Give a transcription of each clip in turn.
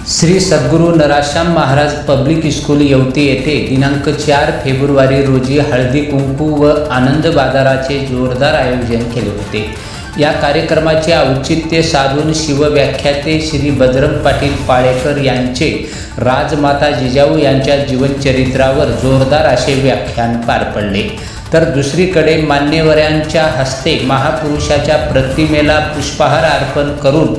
श्री सद्गुरू नराश्याम Maharaj public school Yevati येथे दिनांक 4 February रोजी हळदी कुंकू व आनंद बाजाराचे जोरदार आयोजन केले होते। या कार्यक्रमाचे औचित्य साधून शिवव्याख्याते श्री बजरंग पाटील पाळेकर यांचे राजमाता जिजाऊ यांच्या जीवनचरित्रावर जोरदार असे व्याख्यान पार पडले। तर दुसरीकडे मान्यवरांच्या हस्ते महापुरुषाच्या प्रतिमेला पुष्पहार अर्पण करून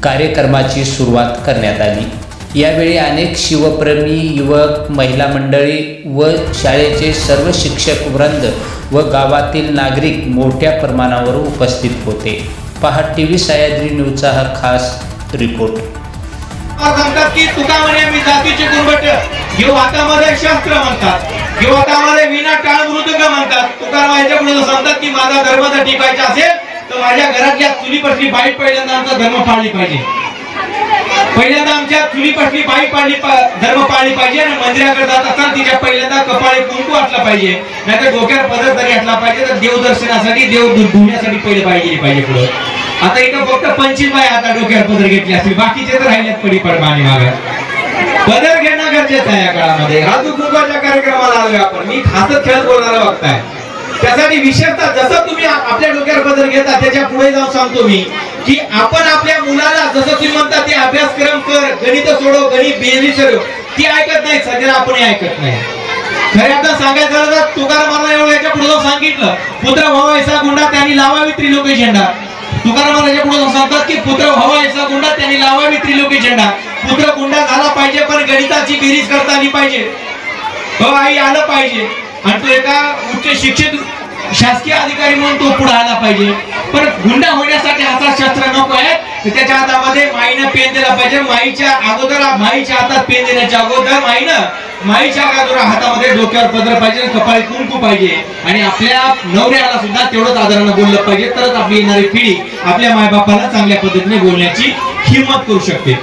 कार्यक्रमाची सुरुवात करण्यात आली। यावेळी अनेक शिवप्रेमी युवक, महिला मंडळी व शाळेचे सर्व शिक्षक वृंद व गावातील नागरिक मोठ्या प्रमाणावर उपस्थित होते। पहा टीव्ही सह्याद्री न्यूजचा हा खास रिपोर्ट। म्हणतात की तुका म्हणे मी जातीचे गुणवट घेऊ हातामध्ये शस्त्र म्हणतात, घेऊ हातामध्ये विना टाळ मृदुंग म्हणतात। तुका माझ्या पुढे सांगतात की माझा धर्म जर टिकायचा असेल तर माझ्या घरातल्या चुलीपासली बाई पहिल्यांदा आमचा धर्म पाळली पाहिजे। पहिल्यांदा आमच्या चुलीपासली बाई धर्म पाळली पाहिजे आणि मंदिराकडे जात असताना तिच्या पहिल्यांदा कपाळी कुंकू असला पाहिजे, नाहीतर डोक्यावर पदर तरी असला पाहिजे। तर देवदर्शनासाठी देव धुण्यासाठी पहिले बाई गेली पाहिजे पुढे। आता इथं फक्त 25 बाई आता डोक्यावर पदर घेतली असतील, बाकीचे तर राहिलेत पडी पडमाने मागे। पदर घेणं गरजेचं आहे या काळामध्ये। हळदी कुंकवाच्या कार्यक्रमाला आलोय आपण, मी खासच खेळ बोलणारा वक्ता आहे। त्यासाठी विशेषतः जसं तुम्ही आपल्या डोक्यावर पदर घेता त्याच्या पुढे जाऊन सांगतो मी की आपण आपल्या मुलाला जसं तुम्ही म्हणता ते अभ्यासक्रम कर, गणित सोडव, गणित बेरीज सोडव, ती ऐकत नाही, सध्या आपण ऐकत नाही। खऱ्या अर्थात सांगायचं झालं तर तुकारामांना एवढं याच्या पुढे जाऊन सांगितलं, पुत्र व्हावा ऐसा गुंडा त्यांनी लावावी त्रिलोकी झेंडा। तुकाराम याच्या पुढे सांगतात की पुत्र व्हावा ऐसा गुंडा त्यांनी लावावी त्रिलोकी झेंडा। पुत्र गुंडा झाला पाहिजे पण गणिताची बेरीज करता आली पाहिजे, हो आई आलं पाहिजे, आणि तो एका उच्च शिक्षित शासकीय अधिकारी म्हणून तो पुढे आला पाहिजे। पण गुंडा होण्यासाठी हातात शस्त्र नको आहे, त्याच्या हातामध्ये माईनं पेन दिला पाहिजे। माईच्या हातात पेन देण्याच्या अगोदर माईच्या हातामध्ये डोक्यावर पदर पाहिजे, कपाळी कुंकू पाहिजे, आणि आपल्या नवऱ्याला सुद्धा तेवढंच आदरानं बोललं पाहिजे। तरच आपली येणारी पिढी आपल्या मायबापाला चांगल्या पद्धतीने बोलण्याची हिंमत करू शकते।